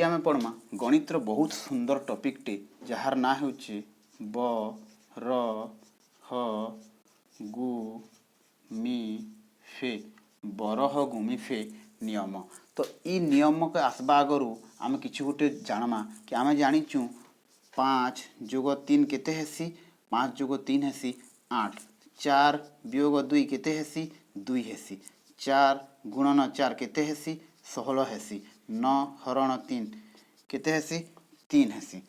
आम पढ़मा गणितर बहुत सुंदर टॉपिक टे जार ना हो ब र ह गु मी फे बरह गुमी फे नियम। तो ई नियम के आसबा आगरू आम कि गोटे जानमा कि आम जाचु 5 जोग 3 केते हेसी 5 जोग 3 हेसी 8 4 वियोग 2 केते हेसी 2 हेसी 4 गुणन 4 केते हेसी 16 हेसी 9 हरण 3 केते हेसी 3 हेसी।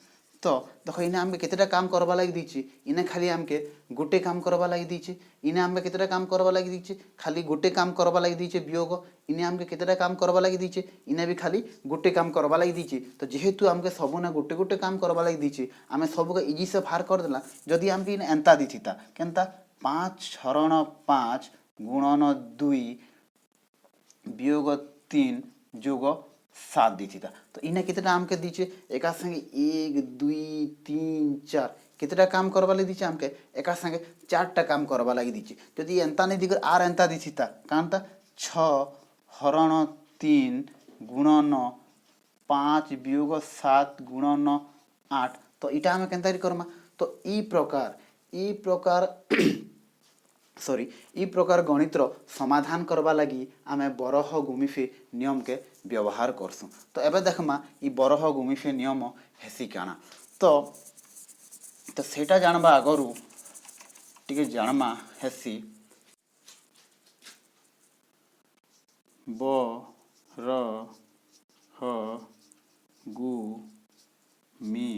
तो देख इने आमके केतेटा काम करवा लगी दीची इने खाली आमके गोटे काम करवा लगी दीची इने आमके केतेटा काम करवा लगी दीची खाली गोटे काम करवा लगी दीची वियोग इने आमके केतेटा काम करवा लगी दीची इने भी खाली गोटे काम करवा लगी दीची। तो जेहेतु आमके सबु ना गोटे गोटे काम करवा लगी दीची आमे सबु के इजी से बाहर कर देला। जदी आमके इने एंता दीथिता केनता 5 हरण 5 गुणन 2 वियोग 3 जोग 7 दीथिता। तो इने केतेटा आमके दीचे एका संगे 1 2 3 4 केतेटा काम करवा लगी दीचे आमके एका संगे 4टा काम करवा लगी दीचे। जदी एंता नहीं दिगर आर एंता दीथिता कांता 6 हरण 3 गुणन 5 वियोग 7 गुणन 8। तो इटा आमे केनता करमा तो ई प्रकार सॉरी ई प्रकार गणितर समाधान करवा लगी आमे बरह गुमिफे नियम के व्यवहार करसु। तो एबे देखमा ई बरह गुमिफे नियम हेसी काना तो सेटा जानबा आगरू टिके जानमा हेसी ब र ह गु मी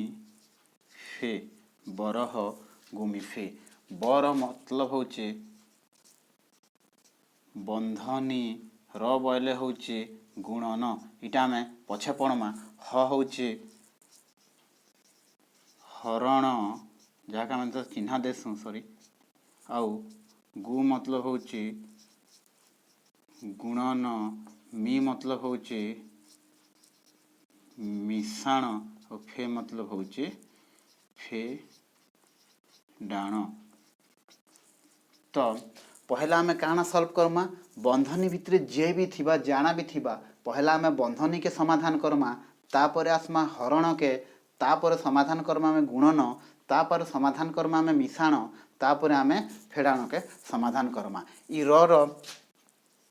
फे बरह गुमिफे। बर मतलब होचे बंधनी र बयले होचे गुणन इटा में पछे पड़मा ह होचे हरण जहाँ आम तो चिन्हा देसु सॉरी आउ गु मतलब होचे गुणन मी मतलब होचे मिश्रण और फे मतलब होचे फे डाण। तो पहला आमे काना सॉल्व करमा बंधनी भितरे जे भी थिबा जाना भी थिबा पहला आमे बंधनी के समाधान करमा तापर आसमा हरण के तापर समाधान करमा आमे गुणन तापर समाधान करमा आमे मिश्रण तापर आमे फेडाण के समाधान करमा। ई र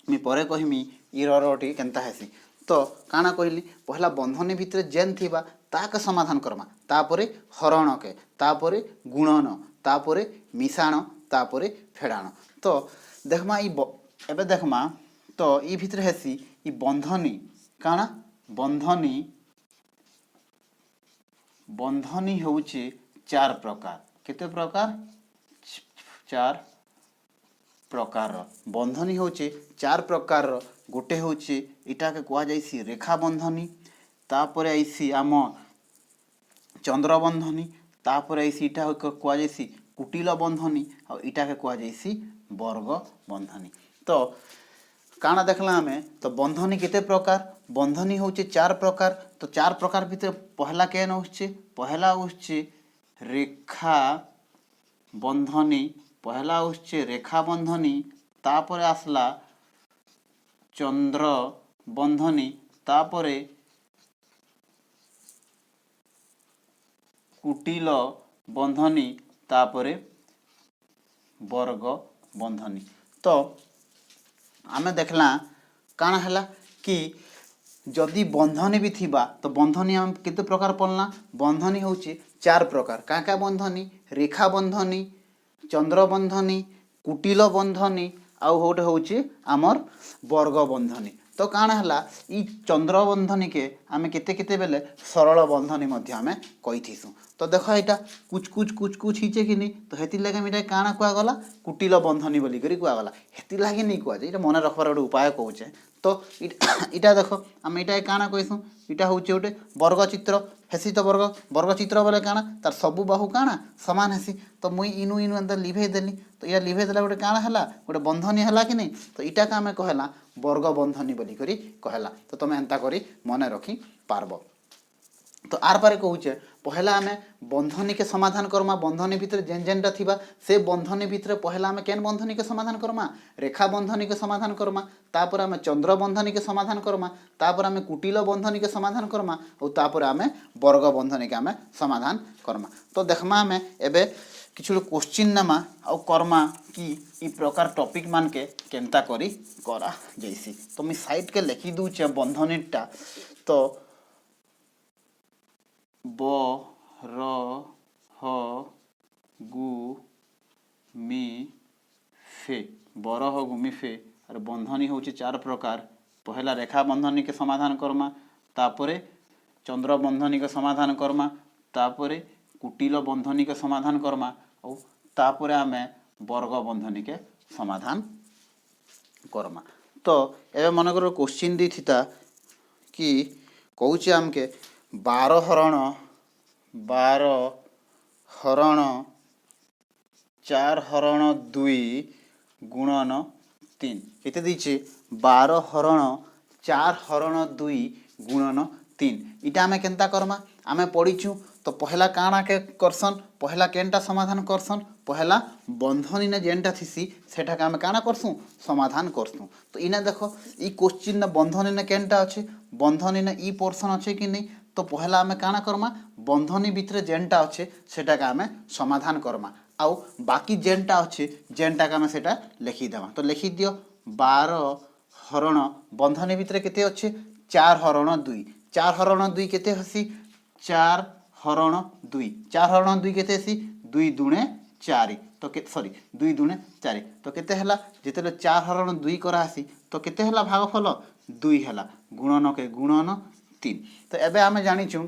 मी परे कहिमी ई टी केनता हेसी। तो काना कहली पहला बंधनी भितरे जेन थिबा ताके समाधान करमा तापरे हरण के तापरे गुणन तापरे मिश्रण तापरे फेडाण। तो देखमा एबे देखमा तो ई भितरे हेसी ई बंधनी काना बंधनी होचे 4 प्रकार केते प्रकार 4 प्रकार बंधनी होचे 4 प्रकार गोटे होचे इटा के कुआ जाइसी रेखा बंधनी तापरे आइसी आम चंद्र बंधनी तापरे आइसी इटा कुआ जाइसी कुटिल बंधनी और इटा के कुआ जाइसी वर्ग बंधनी। तो काना देखला हमें तो बंधनी केते प्रकार बंधनी होचे 4 प्रकार। तो 4 प्रकार भीतर पहला केन होचे पहला होचे रेखा बंधनी पहला होचे रेखा बंधनी तापरे आसला चंद्र बंधनी तापरे कुटिल बंधनी तापरे वर्ग बंधनी। तो आमे देखला काना हला कि जदि बंधनी भी थिबा तो बंधनी आम केते प्रकार पड़ना बंधनी होची 4 प्रकार का बंधनी रेखा बंधनी चंद्र बंधनी कुटिल बंधनी आउ होटे होची आमर वर्ग बंधनी। तो काना हला ई चंद्र बंधनी के आमे केते केते बेले सरल बंधनी मध्य आमे कहिथिसु। तो देखो एटा कुछ कुछ हिचे कि नहीं तो हेति लागे मिटा काना कुआ गला कुटिल बंधनी बोली करी कुआ गला हेति लागे नहीं कुआ जे मन रखबार गोटे उपाय कहूचे। तो इटा देखो आम इटा काना कहसु इटा होचे गोटे वर्ग चित्र हेसी। तो वर्ग चित्र बोले काना तार सबु बाहु काना समान हेसी। तो मुई इनु एंता लिभे देली तो या लिभे देला गोटे काना हला गोटे बंधनी हला कि नहीं। तो इटा का आमे कहला वर्ग बंधनी बोली करी कहला। तो तुम एंता करी मन रखी पारबो। तो आर पारे कहूचे पहला आम बंधनी के समाधान करमा बंधनी भितर जेन जेनटा थिबा से बंधनी भितर पहला आम केन बंधनी के समाधान करमा रेखा बंधनी के समाधान करमा तापर आम चंद्र बंधनी के समाधान करमा तापर आम कुटिल बंधनी के समाधान करमा और तापर आम वर्ग बंधनी के आम समाधान करमा। तो देखमा आम एबे किछु क्वेश्चन नामा आउ करमा कि ई प्रकार टॉपिक मान के केनता करी करा जैसी। तो मी साइड के लिखि दूचे बंधनीटा। तो ब र ह गु मी फे बरह गुमी फे और बंधनी हूँ चार प्रकार। पहला रेखा बंधनी के समाधान करमा तापरे चंद्र बंधनी के समाधान करमा तापरे कुटिल बंधनी के समाधान करमा और तापरे आमे वर्ग बंधनी के समाधान करमा। तो ए मन कर क्वेश्चन दी थिता कि कहूचे आमके 12 हरण 4 हरण 2 गुणन 3 केते दीचे 12 हरण 4 हरण 2 गुणन 3 इटा आमे केनता करमा आमे पढ़ीचु। तो पहला काना के करसन पहला केनटा समाधान करसन पहला बंधनी ने जेनटा थिसी सेटा के आमे काना करसु समाधान करसु। तो इना देखो ई क्वेश्चन ना बंधनी ने केनटा अछि बंधनी ने ई पोर्शन अछि कि नहीं। तो पहला आमे काना करमा बंधनी भितर जेनटा अच्छे सेटा के आमे समाधान करमा आउ बाकी जेनटा अच्छे जेनटा के आमे सेटा लिखि देमा। तो लिखि दियो 12 हरण बंधनी भितर केते अच्छे 4 हरण 2 4 हरण 2 केते हसी 4 हरण 2 4 हरण 2 केते हसी 2 दुणे 4 तो सॉरी 2 दुणे 4 तो केते हला जेतेले 4 हरण 2 करा हसी तो केते हला भागफल 2 हला गुणन के गुणन 3। तो एबे आमे जानिचु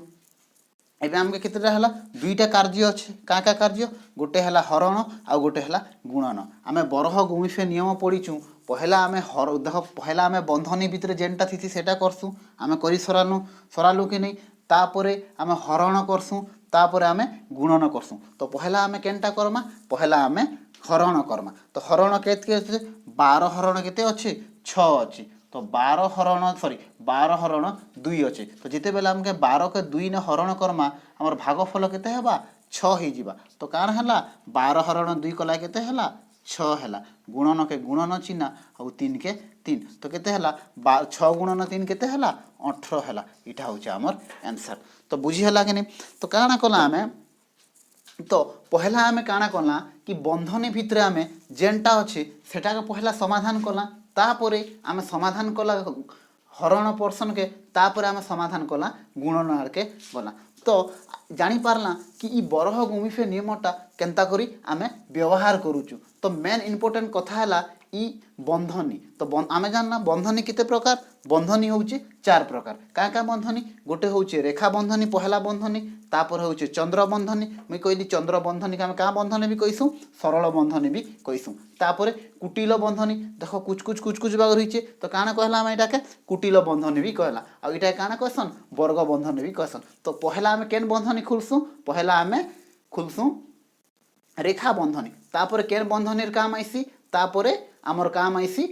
एबे आमके केतेटा हला दुईटा कार्य अच्छे का कार्य गोटे हला हरण आ गोटे हला गुणन। आमे बरह गुमिफे नियम पढ़ीचु पहला आमे हर देख पहला आमे बंधनी भितर जेनटा थिति सेटा करसु आमे करी सरालु कि नहीं तापरे आमे हरण करसु तापरे आमे गुणन करसु। तो पहला आमे केनटा करमा पहला आमे हरण करमा। तो हरण केते 12 हरण केते अच्छे 6 अच्छे तो 12 हरण सॉरी 12 हरण 2 अच्छे। तो जिते बेला हमके 12 के 2 ने हरण करमा हमर भागफल केते हेबा 6 ही जिबा। तो कान हला 12 हरण 2 कला केते हला 6 हला गुणन के गुणन चिन्ह और 3 के 3 तो केते हला 6 गुणन 3 केते हला 18 हला इटा होचे हमर आंसर। तो बुझी हला कि नहीं। तो काना कला हमें तो पहला आमे काना कला कि बंधनी भितर आमे जेनटा अच्छे सेटा के पहला समाधान कला तापरे आमे समाधान कला हरण पोर्शन के तापरे आमे समाधान कला गुणन आर के गला। तो जानी पारला कि ई बरह गुमिफे नियमटा केनता करी आमे व्यवहार करूचु। तो मेन इंपोर्टेंट कथा हला ई बंधनी। तो आमे जानना बंधनी केते प्रकार बंधनी होउची 4 प्रकार का बंधनी गोटे होउची रेखा बंधनी पहला बंधनी तापर होउची चंद्र बंधनी मैं कहली चंद्र बंधनी का का बंधनी भी कइसु सरल बंधनी भी कइसु। तापर कुटिल बंधनी देखो कुछ कुछ बाग रहिचे तो काना कहला हम एटा के कुटिल बंधनी भी कहला आ एटा काना कहसन वर्ग बंधनी भी कहसन। तो पहला आमे केन बंधनी खुलसु पहला आमे खुलसु रेखा बंधनी तापर केन बंधनीर काम आइसी तापरे आमर काम आइसी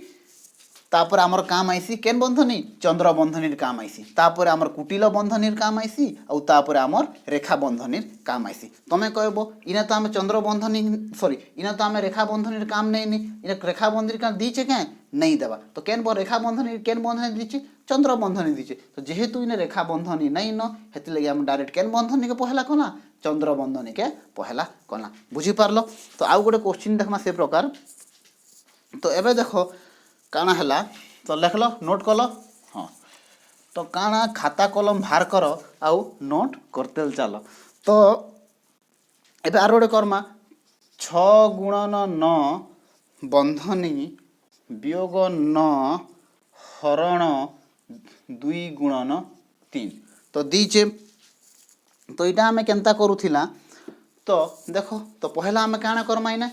तापर आमर काम आइसी केन बंधनी चंद्र बंधनीर काम आइसी तापर आमर कुटिल बंधनीर काम आइसी और तापर आमर रेखा बंधनीर काम आइसी। तमे कहबो इना तो आमे चंद्र बंधनी सॉरी इना तो आमे रेखा बंधनीर काम नहीं इना रेखा बंधनीर काम दीचे क्या नहीं देवा। तो केन रेखा बंधनी केन बंधनी दीचे चंद्र बंधनी दीचे। तो जेहेतु इने रेखा बंधनी नहीं न हेति लगे हम डायरेक्ट केन बंधनी के पहला कला चंद्र बंधनी के पहला कला बुझी पारलो। तो आउ गोटे क्वेश्चन देखमा से प्रकार। तो एबे देखो काना हला तो लिखलो नोट कलो हाँ तो काना खाता कलम बाहर कर आउ नोट करते चलो। तो एबे आर गोटे करमा 6 गुणन 9 बंधनी वियोग 9 हरण 2 गुणन 3 तो दीचे। तो इटा आमे केनता करूथिला तो देखो तो पहला आमे काना करमा इने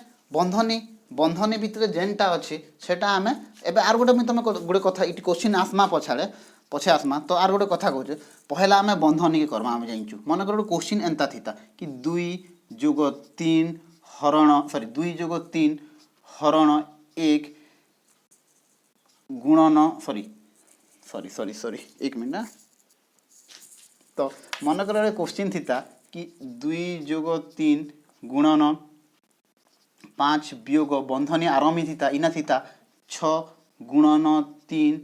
बंधनी भितर जेनटा अच्छे सेटा आमे एबे आर गोटे मैं तुम गोटे कथा इट क्वेश्चन आसमा पछे आसमा। तो आर गोटे कथा कहूँ पहला आमे बंधनी के करमा आमे जाइचु मन कर क्वेश्चन एंता थिता कि 2 + 3 हरण सॉरी 2 + 3 हरण 1 गुणन सॉरी 1 मिनट तो मन कर क्वेश्चन थीता कि 2+3 गुणन 5 वियोग बंधनी आरंभी थीता इना थीता 6 गुणन 3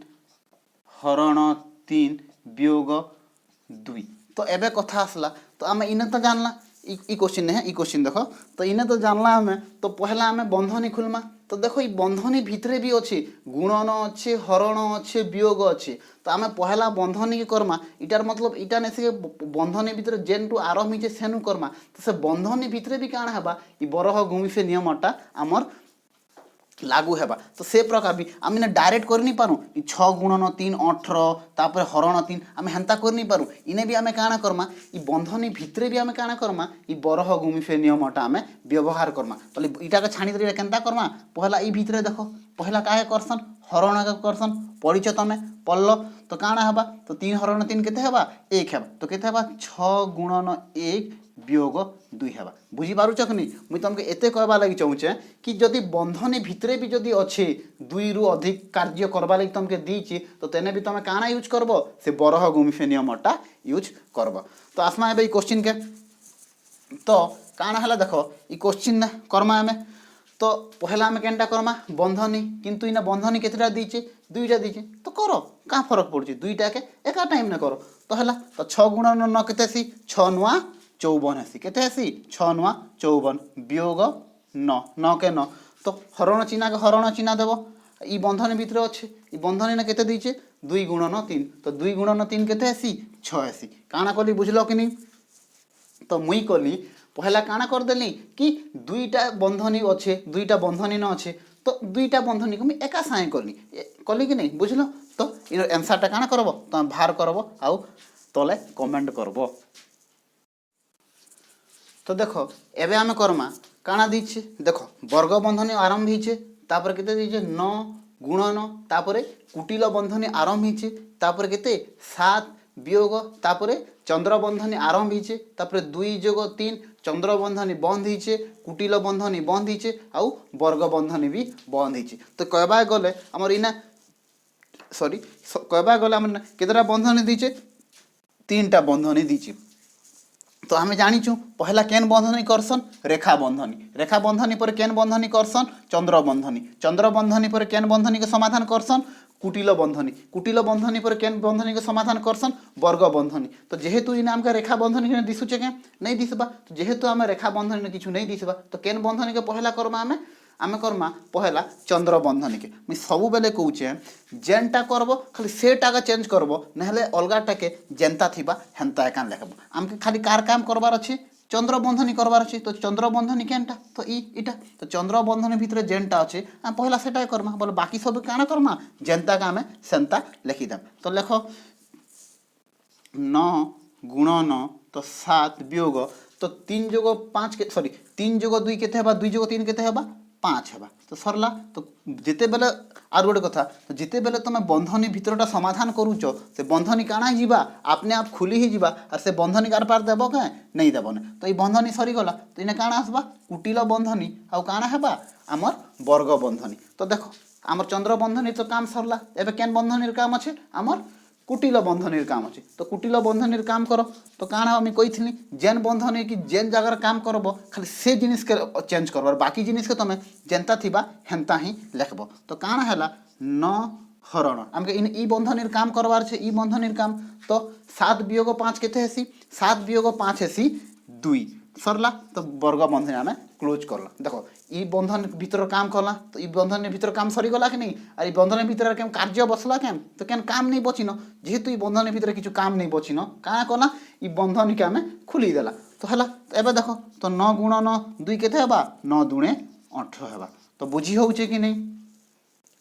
हरण 3 वियोग 2। तो एबे कथा आसला तो आम इने तो जानला ई क्वेश्चन नहीं है ई क्वेश्चन देखो तो इने तो जानला आम तो पहला आम बंधनी खुलमा तो देखो ये बंधनी भितरे भी अच्छे गुणन अच्छे हरण अच्छे वियोग अच्छे तो आम पहला बंधनी के करमा इटार मतलब इटा ने से बंधनी भितर जेन टू आरंभ से सेनु करमा तो से बंधनी भितरे भी काण हेबा ई बरह घूमी से नियमटा आमर लागू हेबा तो से प्रकार भी आम डायरेक्ट कर नहीं पारू 6 गुणन 3 18 तापर हरण 3 आम हेन्ता कर नहीं पारू इने भी आम काण करमा ई बंधनी भितरे भी आम काण करमा ई बरह घूमी फे नियमटा आम व्यवहार करमा तो इटा के छाणी दे केनता करमा पहला ई भितरे देखो पहला काहे करसन हरण का करसन पढ़िछ तमे पल्ल तो काण हेबा तो 3 हरण 3 केते हेबा 1 हेबा तो केते हेबा 6 गुणन 1 वियोग 2 हेबा बुझी पारुछ कि नहीं मुई तुमके एते कहबा लागि चाहूचे कि जदि बंधनी भितरे भी जदि अच्छे 2 रु अधिक कार्य करबा लागि तुमके दीची तो तेने भी तुम काना यूज करबो से बरह गुमिफे नियमटा यूज करबो तो आसमा एबे क्वेश्चन के तो काना हला देखो ई क्वेश्चन कर्मा हमें तो पहला आम केनटा करमा बंधनी किंतु इना बंधनी केतेटा दीचे 2टा दीचे तो करो का फरक पड़ुची 2टा के एका टाइम ने करो तो हला तो 6 गुणन 9 केते सी 6 नुआ 54 हेसी केते हेसी 6 नुआ 54 वियोग 9 के 9 तो हरण चिन्ह के हरण चिन्ह देव ई बंधनी भितर अच्छे ई बंधनी ने केते दीचे 2 गुणन 3 तो 2 गुणन 3 केते हेसी 6 हेसी काना कली बुझलो कि नहीं तो मुई कली पहला काना कर देली कि 2टा बंधनी अच्छे 2टा बंधनी न अच्छे तो 2टा बंधनी को मैं एका साए कली कि नहीं बुझलो तो इन आंसर टा काना करबो तो बाहर करबो आउ तले कमेंट करबो तो देखो एबे आमे करमा काना दीछे देखो वर्ग बंधनी आरंभ हिचे तापर केते दीछे 9 गुणन तापर कुटिल बंधनी आरंभ हिचे तापर केते 7 वियोग तापर चंद्र बंधनी आरंभ हिचे तापर 2+3 चंद्र बंधनी बंद हिचे कुटिल बंधनी बंद हिचे आउ वर्ग बंधनी भी बंद हिचे तो कहबा गले हमर इना सॉरी कहबा गले हमर केतरा बंधनी दीचे 3टा बंधनी दीचे तो आम जानीचु पहला केन बंधनी करसन रेखा बंधनी पर केन बंधनी करसन चंद्र बंधनी पर केन बंधनी के समाधान करसन कुटिल बंधनी पर केन बंधनी के समाधान करसन वर्ग बंधनी तो जेहेतु इन आमका रेखा बंधनी दिशुचे के नहीं दिसबा तो जेहेतु आम रेखा बंधनी किछु नहीं दिसबा तो केन बंधनी के पहला करमा आमे करमा पहला चंद्र बंधनी के मुझे सबु बेले कहूचे जेनटा करबो खाली सेटा का चेंज करबो नहले अलगाटा के जेनता थिबा हेंता एकान लेखबो आमके खाली कार काम करबार अछि चंद्र बंधनी करबार अछि तो चंद्र बंधनी केनटा तो इटा तो चंद्र बंधनी भितरे जेनटा अछि हम पहला सेटा करमा बोले बाकी सब काना करमा जेनता का आमे सेंता लिखि देम तो लेखो 9 गुणन तो 7 वियोग तो 3+5 के सॉरी 3+2 केते हेबा 2+3 केते हेबा 5 हेबा तो सरला तो जिते बेले आर गोटे कथा तो जिते बेले तुम बंधनी भितरटा समाधान करूच से बंधनी काना जीवा आपने आप खुली ही जीवा और से बंधनी कार पार देव क्या नहीं देवन तो ये बंधनी सरीगला तो इन्हें काना आसबा कुटिल बंधनी आउ काना हेबा आमर वर्ग बंधनी तो देखो आमर चंद्र बंधनी तो काम सरला एबे केन बंधनी काम अच्छे आमर कुटिल बंधनी काम अच्छे तो कुटिल बंधनी काम करो तो काना हमें कही जेन बंधनी कि जेन जगार काम करब खाली से जिनिस के चेंज करब बाकी जिनिस के तुम जेनता थिबा हेंता ही लिखब तो काना हैला 9 हरण आमके इन ई बंधनी काम करबार छे ई बंधनी काम तो 7+5 केते हेसी 7+5 हेसी 2 सरला तो वर्ग बंधनी आमे क्लोज करला देखो ई बंधन भीतर काम करला तो ई बंधन भीतर काम सरी गला कि नहीं और ई बंधन भीतर केम कार्य बसला केम तो केन काम नहीं बचिनो जेहेतु ई बंधन भीतर किछु काम नहीं बचिनो काना कला ई बंधन के आमे खुली देला तो हला तो एबे देखो तो 9 गुणन 2 केते हेबा 9 दुणे 18 हेबा तो बुझी होउचे कि नहीं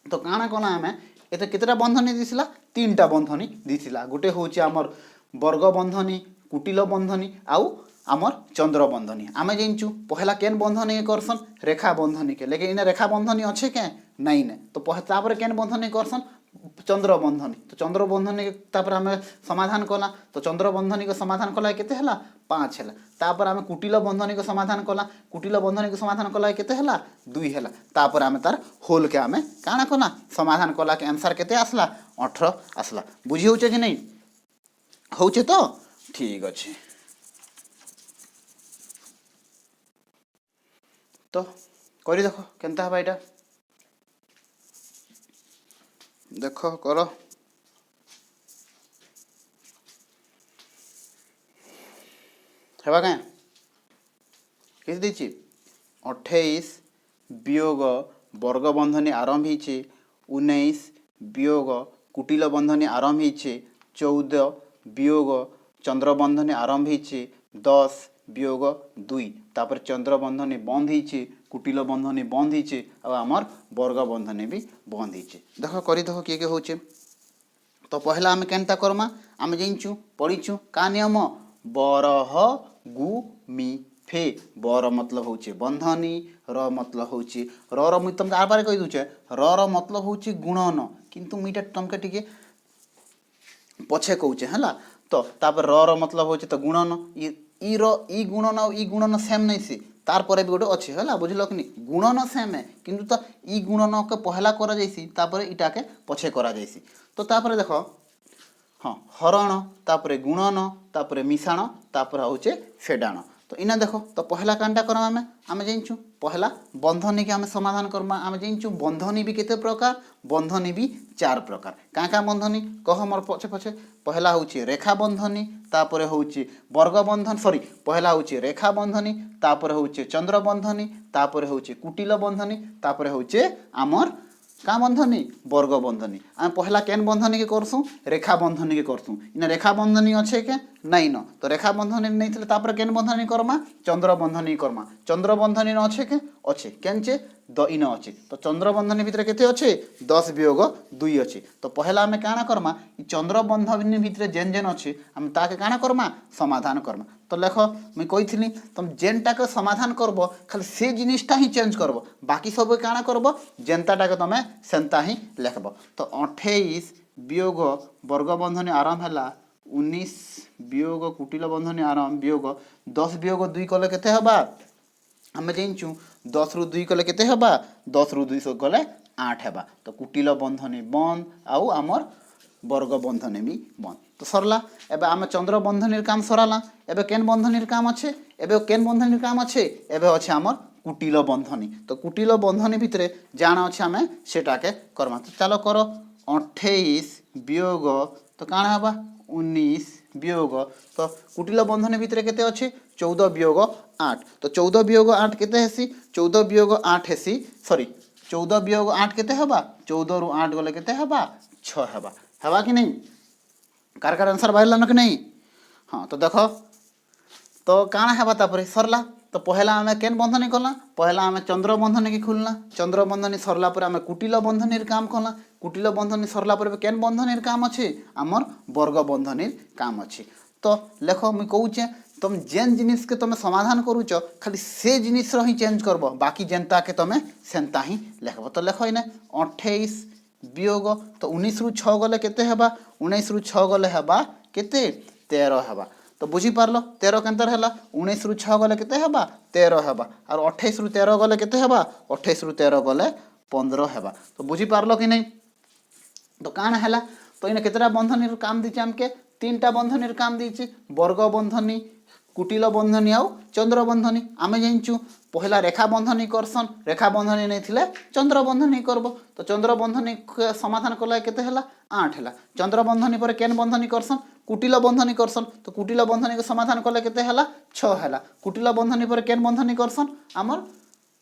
तो काना कला आमे एते केतेटा बंधनी दिसिला 3टा बंधनी दिसिला गोटे होउचे हमर वर्ग बंधनी कुटिल बंधनी आउ आमर चंद्र बंधनी आमे जानचु पहला केन बंधनी करसन रेखा बंधनी के लेकिन इन रेखा बंधनी अच्छे के नहीं ने तो तापर केन बंधनी करसन चंद्र बंधनी तो चंद्र बंधनी के तापर आमे समाधान कला तो चंद्र बंधनी के समाधान कला केते हला 5 हला तापर आमे कुटिल बंधनी के समाधान कला कुटिल बंधनी के समाधान कला केते हला 2 हला तापर आमे तार होल के आमे काना कला समाधान कला के आंसर केते आसला 18 आसला बुझी होचे कि नहीं होचे तो ठीक अच्छे तो करी देख केनता हवा एटा देख कर हेबा क्या किस देछि 28 वियोग वर्ग बंधनी आरंभ होइछे 19 वियोग कुटिल बंधनी आरंभ होइछे 14 वियोग चंद्र बंधनी आरंभ होइछे 10 वियोग 2 तापर चंद्र बंधनी बंद होइछे कुटिल बंधनी बंद होइछे आ हमर वर्ग बंधनी भी बंद होइछे देख करी देख किए के होचे तो पहला आम केनता करमा आम जाइछु पढ़ीछु का नियम बरह गु मी फे बर मतलब होचे बंधनी र मतलब होचे र मुई तुमके आर बारे कहि दूचे र मतलब होचे गुणन किंतु मुईटा तुमके टिके पछे कहूचे हला तो तापर र मतलब होचे तो गुणन ई गुणन आ ई गुणन सेम नहीं से तार पर भी गोटे अच्छे है बुझल कि नहीं गुणन सेम है किंतु तो ई गुणन के पहला करा जाइसी तापर इटा के पछे करा जाइसी तो तापर देखो हाँ हरण तापर गुणन तापर मिशाण तापर होचे फेडाण तो इना देखो तो पहला कांटा करमा आमे जाइछु पहला बंधनी के आमे समाधान करमा आमे जाइछु बंधनी भी केते प्रकार बंधनी भी 4 प्रकार का बंधनी कह मोर पछे पछे पहला होचे रेखा बंधनी तापर होचे वर्ग बंधन सॉरी पहला होचे रेखा बंधनी तापर होचे चंद्र बंधनी तापर होचे कुटिल बंधनी तापर होचे आमर का बंधनी वर्ग बंधनी आम पहला केन बंधनी के करसु रेखा बंधनी के करसु इना रेखा बंधनी अच्छे के नहीं न तो रेखा बंधनी नहीं थे तापर केन बंधनी करमा चंद्र बंधनी करमा चंद्र बंधनी न अच्छे के अच्छे केनचे द इन अच्छे तो चंद्र बंधनी भितर केते अच्छे 10 वियोग 2 अच्छे तो पहला आम काना करमा चंद्र बंधनी भितर जेन जेन अच्छे आम ताके काना करमा समाधान करमा तो लेख मुई कही तुम जेनटा के समाधान करब खाली से जिनिसटा ही चेंज करब बाकी सब काना करब जेनताटा के तुम सेंता ही लेखब तो 28 वियोग वर्ग बंधनी आरंभ है 19 वियोग कुटिल बंधनी आरंभ वियोग 10 वियोग 2 कले केते हबा आम जाइछु 10 रु 2 कले केते हबा 10 रु 2 कले 8 हेबा तो कुटिल बंधनी बंद आउ आमर वर्ग बंधनी भी बंद तो सरला एबे आम चंद्र बंधनीर काम सराला एबे केन बंधनीर काम अच्छे एबे केन बंधनीर काम अच्छे एबे अच्छे आमर कुटिल बंधनी तो कुटिल बंधनी भितरे जाना अच्छे आम सेटाके करमा तो चलो करो 28 वियोग तो काना हबा 19 वियोग तो कुटिल बंधनी भितरे केते अच्छे 14 वियोग 8 तो 14 वियोग 8 केते हेसी 14 वियोग 8 हेसी सॉरी 14 वियोग 8 केते हबा 14 रु 8 गले केते हबा 6 हबा हबा कि नहीं कार आंसर बाहर कि नहीं हाँ तो देख तो काना हेबा तापर सरला तो पहला आम केन बंधनी कला पहला आम चंद्र बंधनी की खुलना चंद्र बंधनी सरला पर आम कुटिल बंधनीर काम कला कुटिल बंधनी सरला पर केन बंधनीर काम अच्छे आमर वर्ग बंधनीर काम अच्छे तो लेख मुई कहूचे तुम जेन जिनिस के तुम समाधान करूच खाली से जिनिस ही चेंज करब बाकी जेनता के तुम सेंता ही लेखब तो लेख इने 28 वियोग तो 19 रु 6 गले केते हेबा 19 रु 6 गले हेबा केते 13 हेबा तो बुझी पारलो 13 केंतर हेला 19 रु 6 गले केते हेबा 13 हेबा और 28 रु 13 गले केते हेबा 28 रु 13 गले 15 हेबा तो बुझी पारलो कि नहीं तो काना हेला तो इने केतेटा बंधनीर काम दीचे हमके 3टा बंधनीर काम दीचे वर्ग बंधनी कुटिल बंधनी आउ चंद्र बंधनी आम जाइछु पहला रेखा बंधनी करसन रेखा बंधनी नहीं थिले चंद्र बंधनी करब तो चंद्र बंधनी समाधान कला केते हेला 8 हेला चंद्र बंधनी पर केन बंधनी करसन कुटिल बंधनी करसन तो कुटिल बंधनी के समाधान कला केते हेला 6 हेला कुटिल बंधनी पर केन बंधनी करसन आमर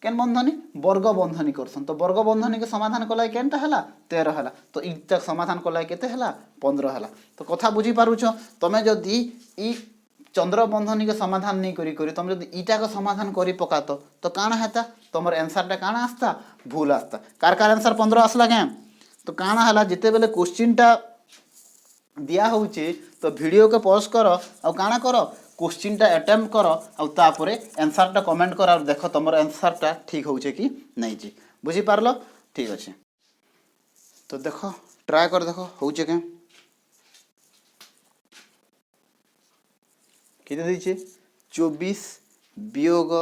केन बंधनी वर्ग बंधनी करसन तो वर्ग बंधनी के समाधान कला केनटा हेला 13 हेला तो इटा समाधान कला केते हेला 15 हेला तो कथा बुझी पारुछ तमे जदी ई चंद्र बंधनी के समाधान नहीं करी तुम जब ईटा का समाधान करी पकातो तो काना हेता तुम आंसरटा काना आसता भूल आसता कार आंसर 15 आसला क्या तो काना हला जिते बेले क्वेश्चनटा दिया होउचे तो वीडियो के पॉज कर और काना कर क्वेश्चनटा अटेम्प्ट कर और तापरे आंसरटा कमेंट कर और देख तुम आंसरटा ठीक होउचे कि नहीं जी बुझी पारलो ठीक अच्छे तो देख ट्राए कर देख होउचे क्या केते दीचे 24 वियोग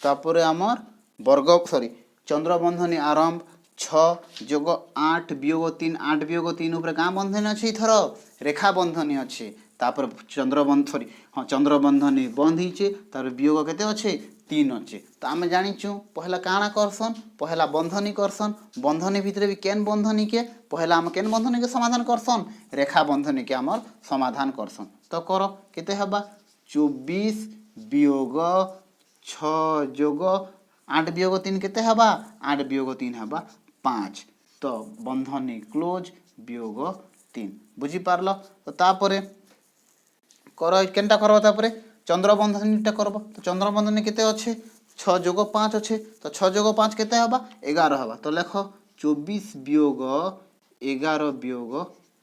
तापरे आमर वर्ग सॉरी चंद्र बंधनी आरंभ 6 जोग 8 वियोग 3 8 वियोग 3 ऊपर का बंधनी अच्छे थर रेखा बंधनी अच्छे तापर चंद्रबंधनी हाँ चंद्रबंधनी बंद होइछे तार वियोग केते अच्छे 3 अच्छे तो आम जाचु पहला काଣା करसन पहला बंधनी करसन बंधनी भितर भी केन बंधनी के पहला आम केन बंधनी के समाधान करसन रेखा बंधनी के आमर समाधान करसन तो कर केते हबा 24 वियोग 6 जोग 8 वियोग 3 केते हबा 8 वियोग 3 हबा 5 तो बंधनी क्लोज वियोग 3 बुझी पारल तो तापरे कर केनटा करब तापरे चंद्रबंधनीटा करब तो चंद्रबंधनी केते अच्छे 6 जोग 5 अच्छे तो 6 जोग 5 केते हबा 11 हबा तो लेख 24 वियोग 11 वियोग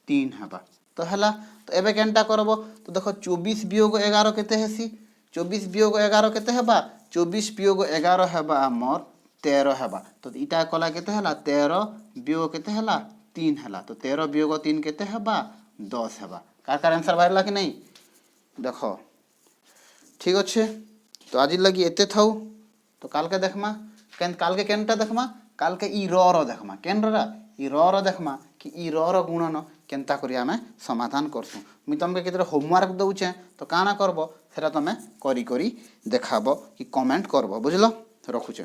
3 हबा तो हैला तो एबे केनटा करब तो देख 24 वियोग 11 केते हेसी 24 वियोग 11 केते हबा 24 वियोग 11 हबा हमर 13 हबा तो इटा कला केते हला 13 वियोग केते हला 3 हला तो 13 वियोग 3 केते हबा 10 हबा कार आंसर बाहरला कि नहीं देख ठीक अच्छे तो आज लगी एते थाउ तो काल के देखमा काल के केनटा देखमा काल के ई र देखमा केन ई र देखमा कि ई र गुणन केनता करी आमे समाधान करसु मुई तुमके केतरे होमवर्क दउचे तो काना करबो सेटा तमे करी करी देखाबो कि कमेंट करबो बुझलो रखुचे।